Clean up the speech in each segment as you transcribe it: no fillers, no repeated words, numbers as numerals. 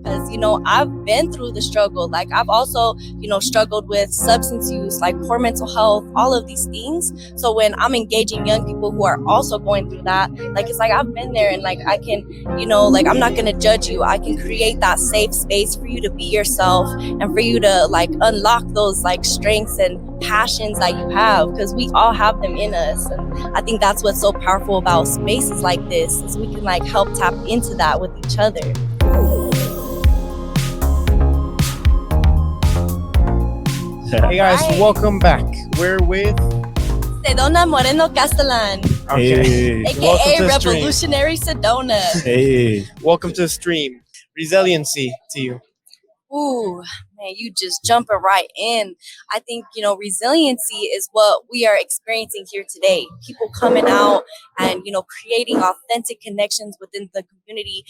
because, I've been through the struggle. Like, I've also, struggled with substance use, like poor mental health, all of these things. So when I'm engaging young people who are also going through that, like, it's like I've been there, and like I can, like, I'm not going to judge you. I can create that safe space for you to be yourself and for you to like unlock those like strengths and passions that you have, because we all have them in us. And I think that's what's so powerful about spaces like this, is we can like help tap into that with each other. Hey guys, welcome back. We're with Sedona Moreno Castelan, okay. aka Revolutionary Sedona. Hey, Welcome to the stream. Resiliency to you. Ooh, man, you just jumping right in. I think, resiliency is what we are experiencing here today. People coming out and, creating authentic connections within the community,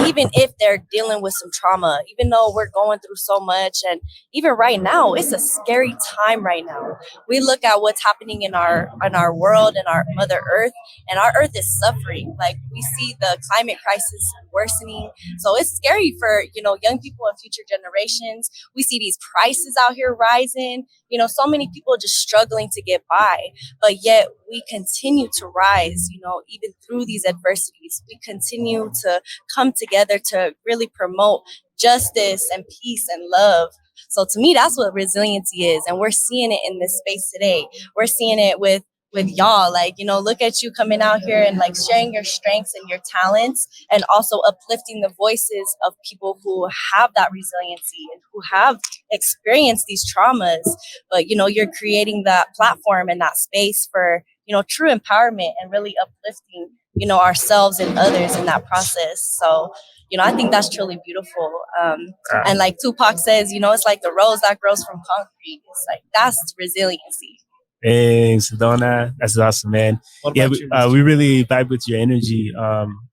even if they're dealing with some trauma, even though we're going through so much. And even right now, it's a scary time right now. We look at what's happening in our world and our Mother Earth, and our Earth is suffering. Like, we see the climate crisis worsening. So it's scary for, young people and future generations. We see these prices out here rising, so many people just struggling to get by, but yet we continue to rise, even through these adversities. We continue to come together to really promote justice and peace and love. So to me, that's what resiliency is. And we're seeing it in this space today. We're seeing it with y'all, like, look at you coming out here and like sharing your strengths and your talents, and also uplifting the voices of people who have that resiliency and who have experienced these traumas. But, you're creating that platform and that space for, true empowerment and really uplifting, ourselves and others in that process. So, I think that's truly beautiful. And like Tupac says, it's like the rose that grows from concrete. It's like, that's resiliency. hey, Sedona, that's awesome, man. Yeah, we really vibe with your energy.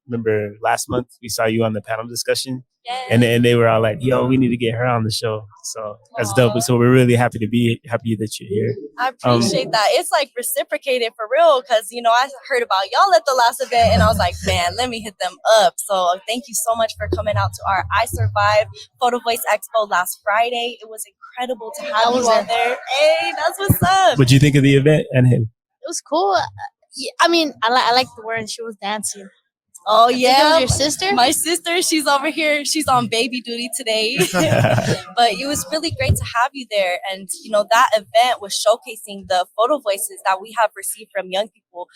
Remember last month we saw you on the panel discussion, and they were all like, "Yo, we need to get her on the show." So that's dope. So we're really happy that you're here. I appreciate that. It's like reciprocated for real, because I heard about y'all at the last event, and I was like, man, let me hit them up. So thank you so much for coming out to our I Survive Photo Voice Expo last Friday. It was incredible to have you on there. Hey, that's what's up. What'd you think of the event and him? It was cool. Yeah, I mean, I liked the word she was dancing. Oh, I think yeah. it was your sister? My sister, she's over here. She's on baby duty today. But it was really great to have you there. And, that event was showcasing the photo voices that we have received from young people,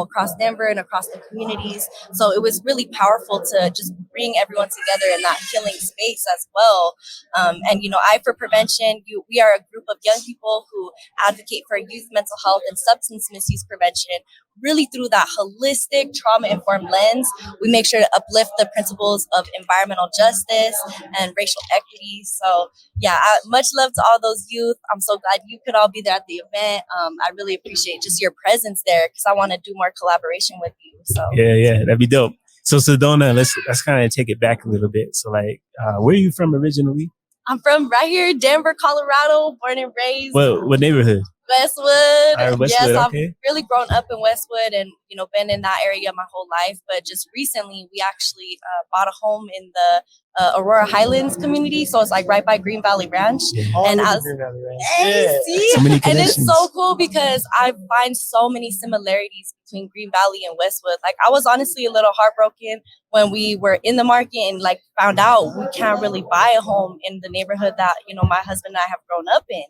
across Denver and across the communities. So it was really powerful to just bring everyone together in that healing space as well. And, I For Prevention, we are a group of young people who advocate for youth mental health and substance misuse prevention, really through that holistic trauma-informed lens. We make sure to uplift the principles of environmental justice and racial equity. So yeah, much love to all those youth. I'm so glad you could all be there at the event. I really appreciate just your presence there, because I want to do more collaboration with you. So yeah, that'd be dope. So Sedona, let's kind of take it back a little bit. So like, where are you from originally? I'm from right here, Denver, Colorado, born and raised. What neighborhood? Westwood. Westwood, yes, okay. I've really grown up in Westwood and, been in that area my whole life. But just recently, we actually bought a home in the Aurora Highlands community. So it's like right by Green Valley Ranch. Yeah. And see? So many And it's connections. so cool because I find so many similarities between Green Valley and Westwood. Like, I was honestly a little heartbroken when we were in the market and like found out we can't really buy a home in the neighborhood that, my husband and I have grown up in.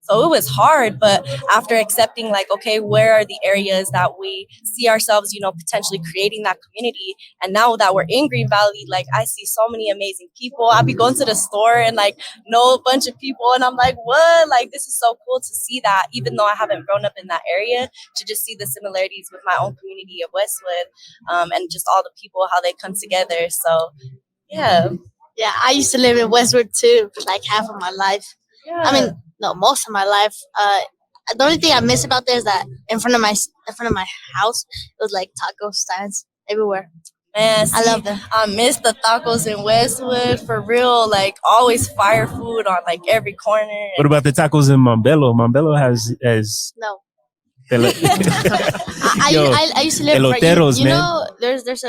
So it was hard, but after accepting like, okay, where are the areas that we see ourselves, potentially creating that community? And now that we're in Green Valley, like, I see so many amazing people. I'll be going to the store and like know a bunch of people, and I'm like, what? Like, this is so cool to see that, even though I haven't grown up in that area, to just see the similarities with my own community of Westwood, and just all the people, how they come together. So yeah. Yeah, I used to live in Westwood too, like half of my life. Yeah. I mean, no, most of my life. The only thing I miss about there is that in front of my house, it was like taco stands everywhere. Man, I love them. I miss the tacos in Westwood for real. Like, always fire food on like every corner. What about the tacos in Montbello? Montbello has No. Yo, I used to live right. eloteros, You man. know, there's it's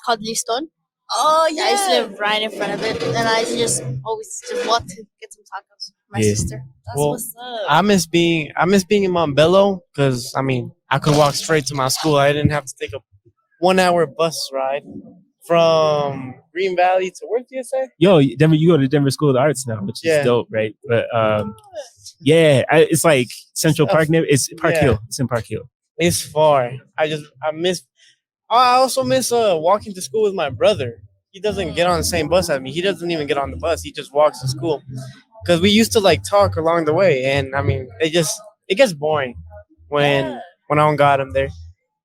called Liston. Oh I used to yeah, live right in front of it, and I used to just always just walk to get some tacos. My Yeah. sister. that's Well, what's up. I miss being in Montbello because I mean I could walk straight to my school. I didn't have to take a 1 hour bus ride from Green Valley to where did you say? Yo, Denver, you go to Denver School of the Arts now, which is Yeah. dope, right? But yeah, it's like Central Park. It's Park Yeah. Hill. It's in Park Hill. It's far. I miss. I also miss walking to school with my brother. He doesn't get on the same bus as me. He doesn't even get on the bus. He just walks to school. Because we used to like talk along the way, and I mean, it gets boring when I don't got him there.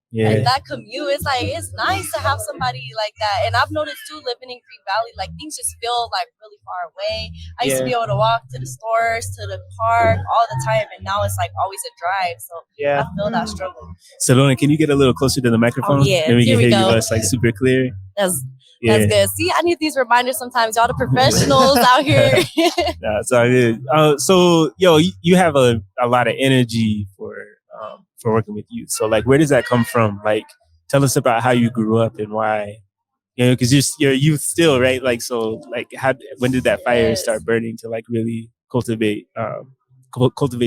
Yeah. Like that commute, it's like it's nice to have somebody like that. And I've noticed too, living in Green Valley, like things just feel like really far away. I used to be able to walk to the stores, to the park all the time, and now it's like always a drive. So Yeah. I feel that struggle. Sedona, can you get a little closer to the microphone? Oh, yeah. Then we Here can we hear go. you us like super clear. That's Yeah. good. See, I need these reminders sometimes. Y'all the professionals out here. Nah, it's all good. So, yo, you have a lot of energy for working with youth. So, like, where does that come from? Like, tell us about how you grew up and why. You know, because you're youth still, right? Like, so, like, when did that fire Yes. start burning to like really cultivate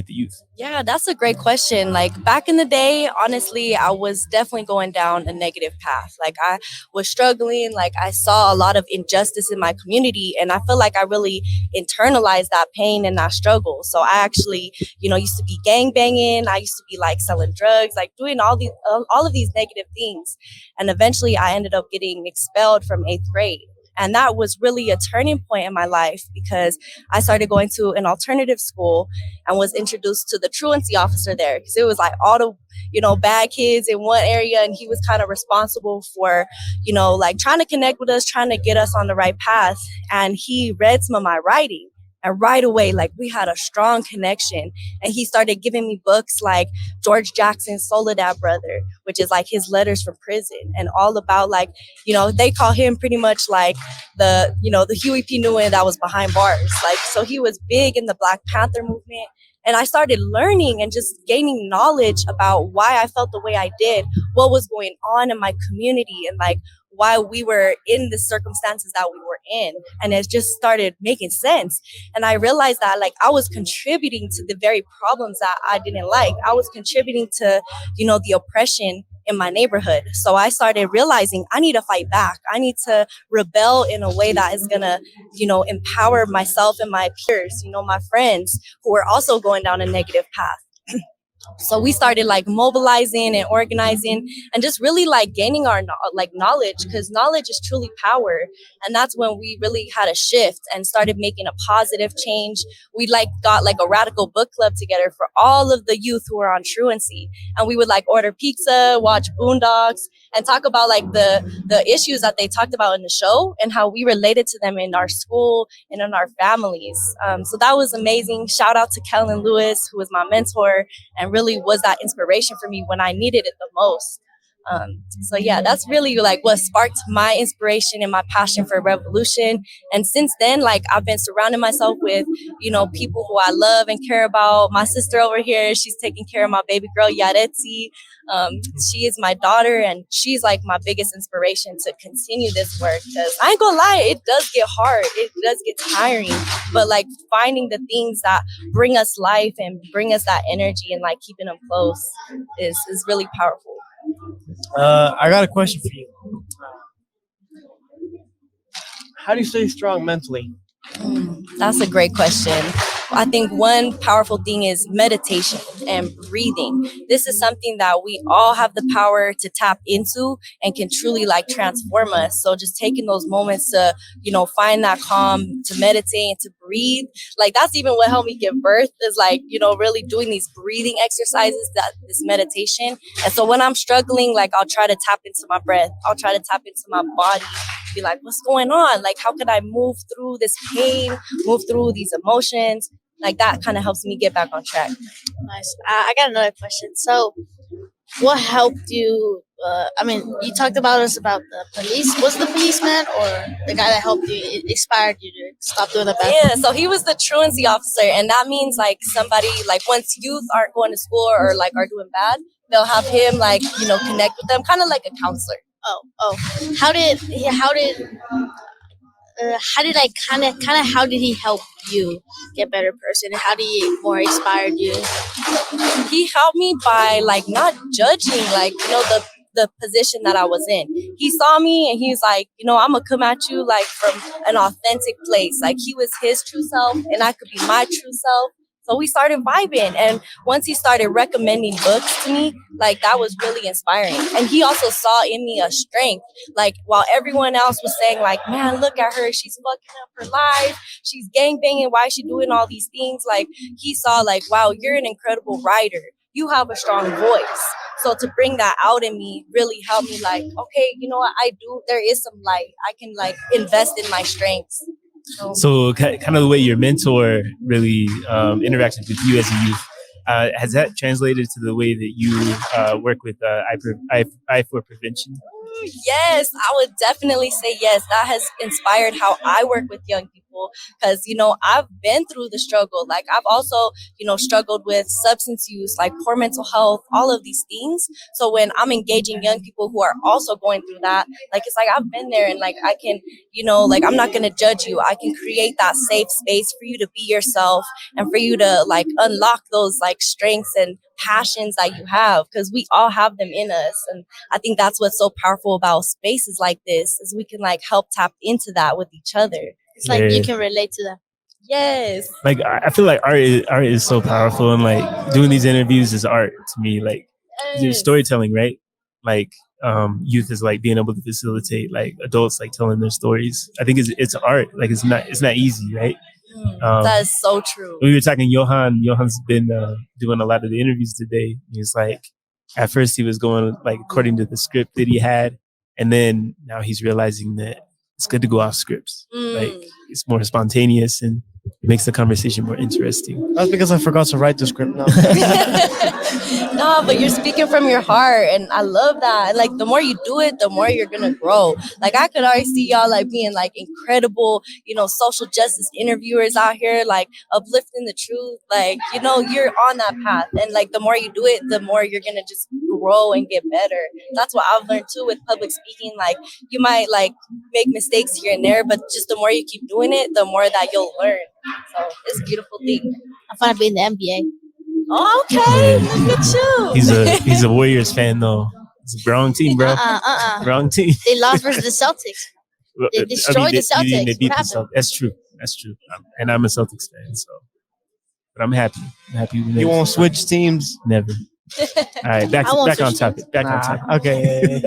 the youth? Yeah, that's a great question. Like back in the day, honestly, I was definitely going down a negative path. Like I was struggling, like I saw a lot of injustice in my community, and I feel like I really internalized that pain and that struggle. So I actually, used to be gang banging. I used to be like selling drugs, like doing all of these negative things. And eventually I ended up getting expelled from 8th grade. And that was really a turning point in my life because I started going to an alternative school and was introduced to the truancy officer there because it was like all the, bad kids in one area. And he was kind of responsible for, like trying to connect with us, trying to get us on the right path. And he read some of my writing. And right away, like we had a strong connection. And he started giving me books like George Jackson's Soledad Brother, which is like his letters from prison and all about like, they call him pretty much like the Huey P. Newman that was behind bars. Like, so he was big in the Black Panther movement. And I started learning and just gaining knowledge about why I felt the way I did, what was going on in my community, and like why we were in the circumstances that we were in. And it just started making sense. And I realized that like I was contributing to the very problems that I didn't like. I was contributing to, the oppression in my neighborhood. So I started realizing I need to fight back. I need to rebel in a way that is going to, empower myself and my peers, my friends who are also going down a negative path. So we started like mobilizing and organizing and just really like gaining our knowledge, because knowledge is truly power. And that's when we really had a shift and started making a positive change. We like got like a radical book club together for all of the youth who are on truancy. And we would like order pizza, watch Boondocks, and talk about like the issues that they talked about in the show and how we related to them in our school and in our families. So that was amazing. Shout out to Kellen Lewis, who was my mentor and really was that inspiration for me when I needed it the most. So yeah, that's really like what sparked my inspiration and my passion for revolution. And since then, like I've been surrounding myself with, people who I love and care about. My sister over here, she's taking care of my baby girl, Yaretsi. She is my daughter, and she's like my biggest inspiration to continue this work. Because I ain't gonna lie, it does get hard. It does get tiring. But like finding the things that bring us life and bring us that energy and like keeping them close is really powerful. I got a question for you. How do you stay strong mentally? That's a great question. I think one powerful thing is meditation and breathing. This is something that we all have the power to tap into and can truly like transform us. So just taking those moments to, find that calm, to meditate and to breathe. Like that's even what helped me give birth is like, really doing these breathing exercises, this meditation. And so when I'm struggling, like I'll try to tap into my breath. I'll try to tap into my body, be like, what's going on? Like, how can I move through this pain, move through these emotions? Like that kind of helps me get back on track. Nice. I got another question. So, what helped you? You talked about the police. Was the policeman or the guy that helped you, it inspired you to stop doing the bad? Yeah, so he was the truancy officer, and that means like somebody like once youth aren't going to school or like are doing bad, they'll have him like connect with them, kind of like a counselor. Oh. How did I kind of how did he help you get a better person? How did he more inspired you? He helped me by like not judging, like, the position that I was in. He saw me and he was like, I'm gonna come at you like from an authentic place. Like, he was his true self and I could be my true self. So we started vibing. And once he started recommending books to me, like, that was really inspiring. And he also saw in me a strength. Like, while everyone else was saying, like, man, look at her, she's fucking up her life, she's gangbanging, why is she doing all these things? Like, he saw, like, wow, you're an incredible writer, you have a strong voice. So to bring that out in me really helped me, like, okay, you know what, I do, there is some light, I can like invest in my strengths. So kind of the way your mentor really interacted with you as a youth, has that translated to the way that you work with I for prevention? Yes, I would definitely say yes. That has inspired how I work with young people because, I've been through the struggle. Like, I've also, struggled with substance use, like poor mental health, all of these things. So when I'm engaging young people who are also going through that, like, it's like I've been there and like I can, like, I'm not going to judge you. I can create that safe space for you to be yourself and for you to like unlock those like strengths and passions that you have because we all have them in us. And I think that's what's so powerful about spaces like this is we can like help tap into that with each other. It's like you can relate to them. Yes. Like, I feel like art is so powerful, and like doing these interviews is art to me. Like, storytelling, right? Like, youth is like being able to facilitate like adults like telling their stories. I think it's art. Like, it's not easy, right? That is so true. We were talking Johan. Johan's been doing a lot of the interviews today. He's like, at first he was going like according to the script that he had, and then now he's realizing that it's good to go off scripts. Like, it's more spontaneous and it makes the conversation more interesting. That's because I forgot to write the script now. No, but you're speaking from your heart, and I love that. And like, the more you do it, the more you're gonna grow. Like, I could already see y'all like being like incredible, social justice interviewers out here, like uplifting the truth. Like, you're on that path, and like the more you do it, the more you're gonna just grow and get better. That's what I've learned too with public speaking. Like, you might like make mistakes here and there, but just the more you keep doing it, the more that you'll learn. So it's a beautiful thing. I want to be in the NBA. Oh, okay, look at you. He's a Warriors fan though. It's a wrong team, bro. Wrong team. They lost versus the Celtics. They destroyed the Celtics. They beat the Celtics. That's true. And I'm a Celtics fan, so. But I'm happy. You won't switch teams? Never. All right, back on topic. On topic. Okay.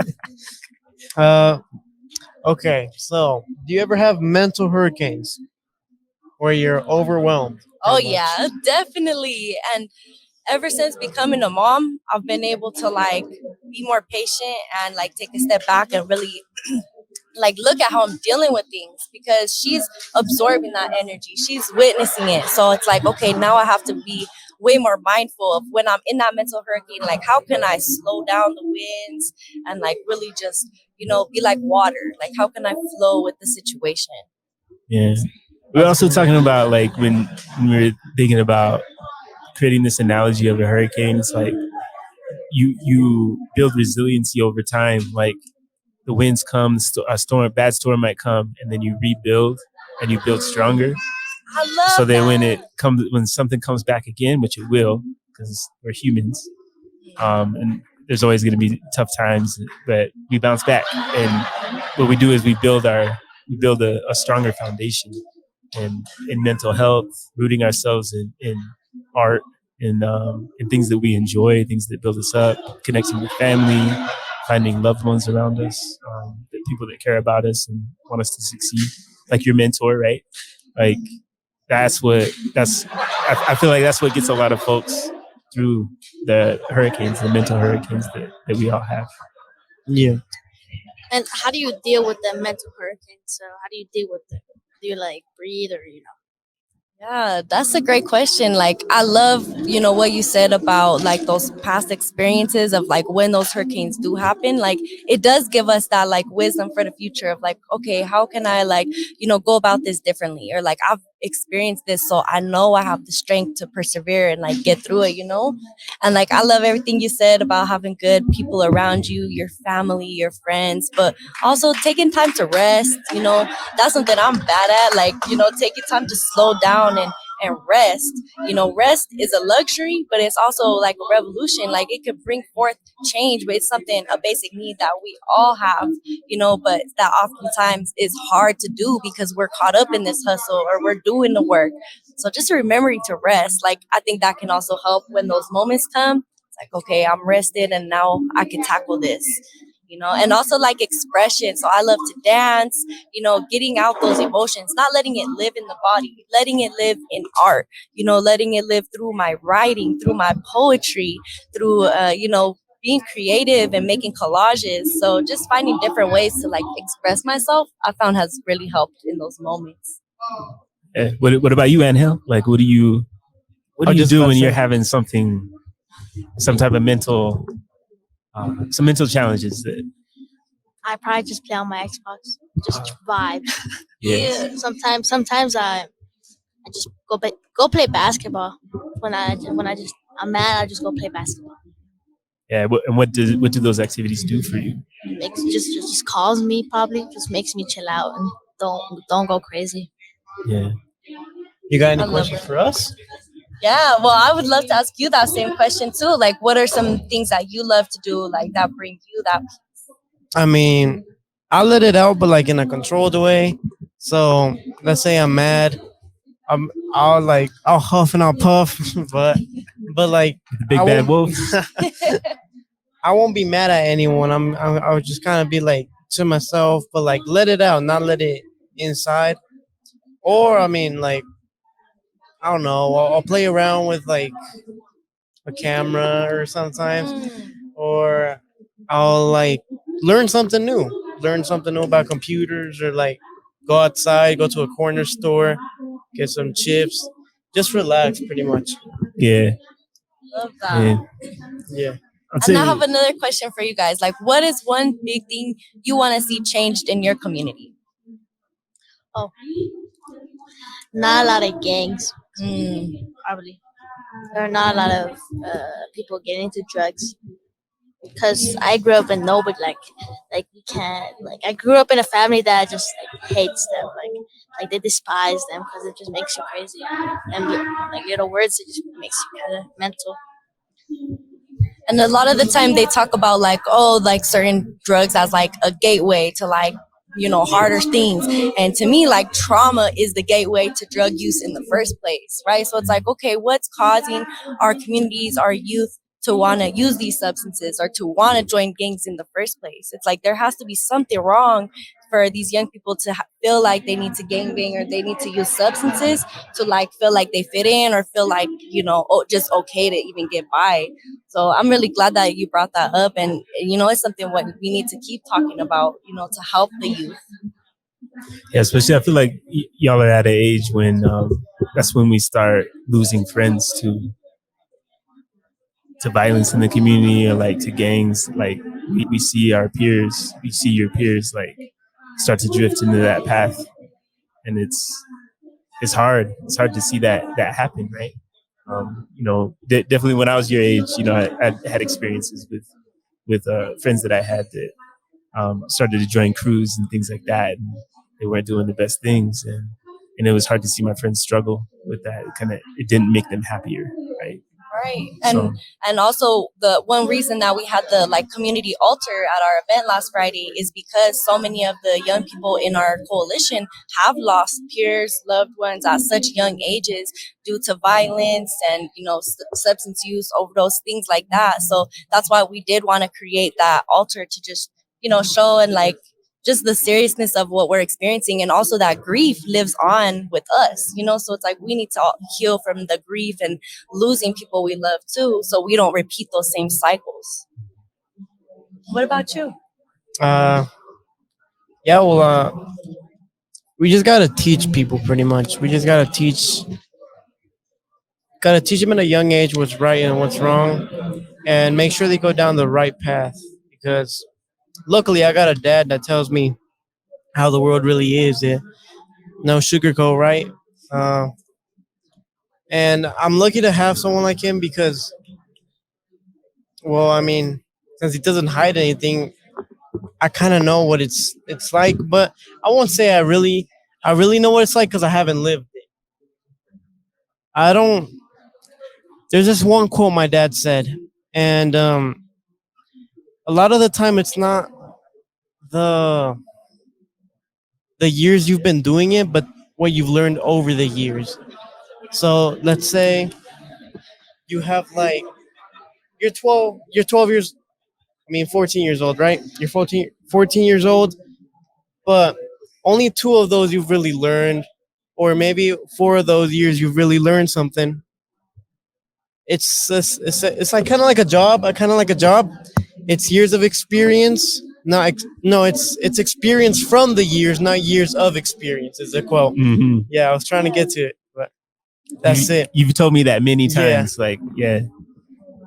Okay. So, do you ever have mental hurricanes where you're overwhelmed? Oh yeah, definitely. And ever since becoming a mom, I've been able to like be more patient and like take a step back and really like look at how I'm dealing with things because she's absorbing that energy. She's witnessing it. So it's like, okay, now I have to be way more mindful of when I'm in that mental hurricane, like how can I slow down the winds and like really just, be like water. Like how can I flow with the situation? Yeah. We're also talking about like when we're thinking about creating this analogy of a hurricane, it's like you build resiliency over time. Like the winds come, a bad storm might come, and then you rebuild and you build stronger. I love so then that. when something comes back again, which it will, because we're humans, and there's always going to be tough times, but we bounce back. And what we do is we build a stronger foundation. And in mental health, rooting ourselves in art and things that we enjoy, things that build us up, connecting with family, finding loved ones around us, the people that care about us and want us to succeed, like your mentor, right? Like I feel like that's what gets a lot of folks through the hurricanes, the mental hurricanes that we all have. Yeah. And how do you deal with the mental hurricane? So how do you deal with it? Do you like breathe or? Yeah, that's a great question. Like, I love, what you said about like those past experiences of like when those hurricanes do happen. Like, it does give us that like wisdom for the future of like, okay, how can I like, go about this differently? Or like, I've experienced this, so I know I have the strength to persevere and like get through it. And like, I love everything you said about having good people around you, your family, your friends, but also taking time to rest. That's something I'm bad at. Like, taking time to slow down and rest. Rest is a luxury, but it's also like a revolution. Like, it could bring forth change, but it's something, a basic need that we all have, but that oftentimes is hard to do because we're caught up in this hustle or we're doing the work. So just remembering to rest, like, I think that can also help when those moments come. It's like, okay, I'm rested and now I can tackle this. And also like expression. So I love to dance, getting out those emotions, not letting it live in the body, letting it live in art, letting it live through my writing, through my poetry, through, being creative and making collages. So just finding different ways to like express myself, I found has really helped in those moments. What about you, Angel? Like, what I do was you just do about to when you're say. having some type of some mental challenges that, I probably just play on my Xbox, just vibe. yeah, Sometimes I just go play basketball. When I just I'm mad, I just go play basketball. yeah. And what do those activities do for you? Makes just calls me, probably just makes me chill out and don't go crazy. Yeah. You got I any love questions it. for us? Yeah, well, I would love to ask you that same question too. Like, what are some things that you love to do, like that bring you that? I mean, I let it out, but like in a controlled way. So let's say I'm mad. I'll huff and I'll puff, but like The I big bad won't wolf. I won't be mad at anyone. I'll just kind of be like to myself, but like let it out, not let it inside. Or I mean, like I don't know. I'll play around with like a camera or sometimes, or I'll like learn something new. Learn something new about computers, or like go outside, go to a corner store, get some chips, just relax, pretty much. Yeah. Love that. Yeah. Yeah. I'd And I say have another question for you guys. Like, what is one big thing you want to see changed in your community? Oh, not a lot of gangs, Mm, probably. There are not a lot of people getting into drugs. Because I grew up in nobody like we can't like I grew up in a family that just like hates them, like they despise them because it just makes you crazy, and like little words, it just makes you kind of mental. and a lot of the time they talk about like, oh, like certain drugs as like a gateway to like, harder things. And to me, like trauma is the gateway to drug use in the first place, right? So it's like, okay, what's causing our communities, our youth to want to use these substances or to want to join gangs in the first place? It's like there has to be something wrong for these young people to feel like they need to gangbang or they need to use substances to like feel like they fit in or feel like, just okay to even get by. So I'm really glad that you brought that up, and it's something what we need to keep talking about, to help the youth. yeah, especially I feel like y'all are at an age when that's when we start losing friends to violence in the community or like to gangs. Like we see our peers, we see your peers like start to drift into that path, and it's hard. It's hard to see that happen, right? Definitely when I was your age, I had experiences with friends that I had that started to join crews and things like that, and they weren't doing the best things, and it was hard to see my friends struggle with that. It didn't make them happier, right? Right. So And also the one reason that we had the like community altar at our event last Friday is because so many of the young people in our coalition have lost peers, loved ones at such young ages due to violence and substance use, overdose, things like that. So that's why we did want to create that altar to just show and like just the seriousness of what we're experiencing, and also that grief lives on with us, so it's like we need to heal from the grief and losing people we love too, so we don't repeat those same cycles. What about you? Uh, yeah. Well, we just gotta teach people pretty much. We just gotta teach Gotta teach them at a young age what's right and what's wrong, and make sure they go down the right path. Because luckily, I got a dad that tells me how the world really is. Yeah. No sugarcoat, right? Uh, and I'm lucky to have someone like him because, well, I mean, since he doesn't hide anything, I kind of know what it's like. But I won't say I really know what it's like because I haven't lived it. I don't. There's this one quote my dad said, and a lot of the time it's not the the years you've been doing it, but what you've learned over the years. So let's say you have like you're 12 years, I mean 14 years old, right? You're 14 years old, but only two of those you've really learned, or maybe four of those years you've really learned something. It's like kind of like a job. It's years of experience. No, it's experience from the years, not years of experience. Is a quote. Mm-hmm. Yeah, I was trying to get to it, but that's it. You've told me that many Yeah. times. Like, yeah,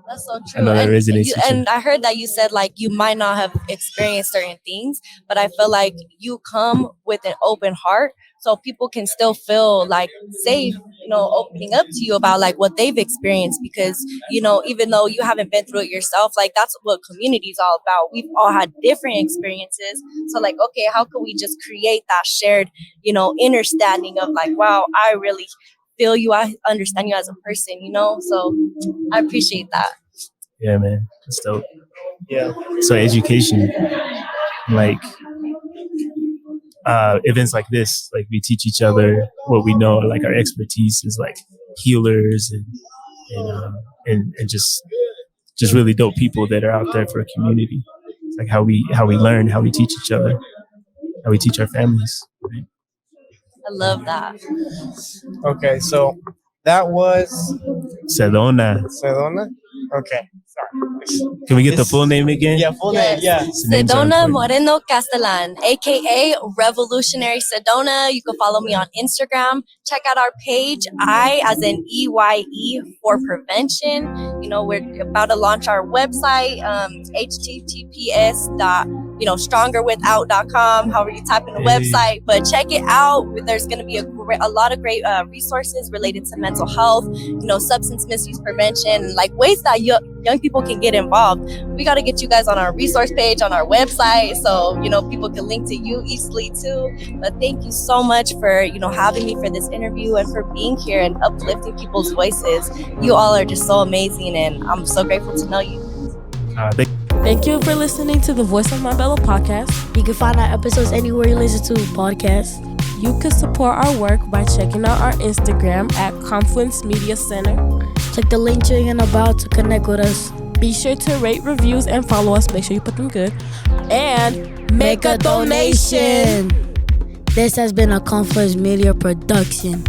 That's so I true. know that And, resonates. with you. and I heard that you said like you might not have experienced certain things, but I feel like you come with an open heart so people can still feel like safe, opening up to you about like what they've experienced because, even though you haven't been through it yourself, like that's what community is all about. We've all had different experiences. So like, okay, how can we just create that shared, understanding of like, wow, I really feel you. I understand you as a person, so I appreciate that. Yeah, man, that's dope. Yeah. So education, like events like this, like we teach each other what we know. Like our expertise is like healers and just really dope people that are out there for a community. It's like how we learn, how we teach each other, how we teach our families. Right? I love that. Okay, so that was Sedona. Sedona. Okay, sorry. Can we get the full name again? Yeah, full name. Yeah. The names are Sedona important. Moreno Castelan, aka Revolutionary Sedona. You can follow me on Instagram. Check out our page, I as in EYE for prevention. We're about to launch our website, https strongerwithout.com, however you type in the website, but check it out. There's going to be a lot of great resources related to mental health, substance misuse prevention, like ways that young people can get involved. We got to get you guys on our resource page on our website so people can link to you easily too. But thank you so much for having me for this interview and for being here and uplifting people's voices. You all are just so amazing and I'm so grateful to know you. Thank you for listening to the Voice of Marbella podcast. You can find our episodes anywhere you listen to podcasts. You can support our work by checking out our Instagram at Confluence Media Center. Click the link tree in the bio to connect with us. Be sure to rate, reviews, and follow us. Make sure you put them good. And make a donation. This has been a Confluence Media production.